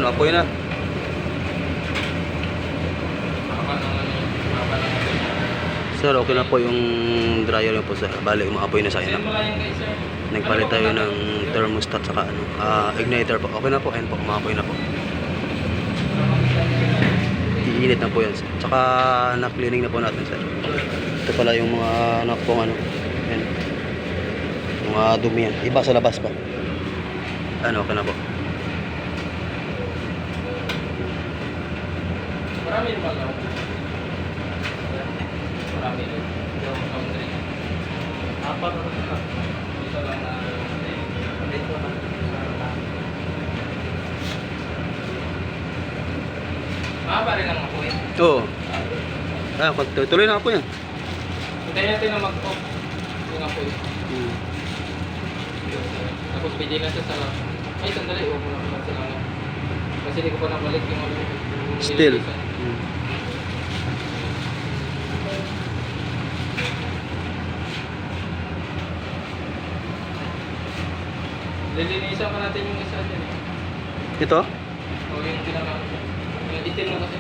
Ayun, apoy na. Sir, okay na po yung dryer niyo po sir. Bali, umaapoy na sa akin. Nagpalit tayo ng thermostat saka igniter po. Okay na po, ayun po, umaapoy na po. Iinit na po yan sir. Tsaka na-cleaning na po natin sir. Ito pala yung mga anak pong yan. Mga dumi yan. Iba sa labas pa. Ano, okay na po. Marami naman lang. Marami lang. Apat na lang. Dito lang na. Dito lang. Mahaba rin ang apoy. Oo. Tuloy na po yan. Hintayin natin na mag-off yung apoy. Tapos pwede na siya sa lang. Ay, sandali. Huwag mo na pala sila lang. Kasi hindi ko pa nabalik yung Still. Lilinisan pa natin yung isa dyan eh. Ito? O yung tinanong. Yung itim na kasi.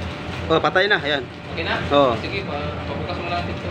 Oh, patay na. Ayan. Okay na? Oo. Sige, pabukas mo natin ito.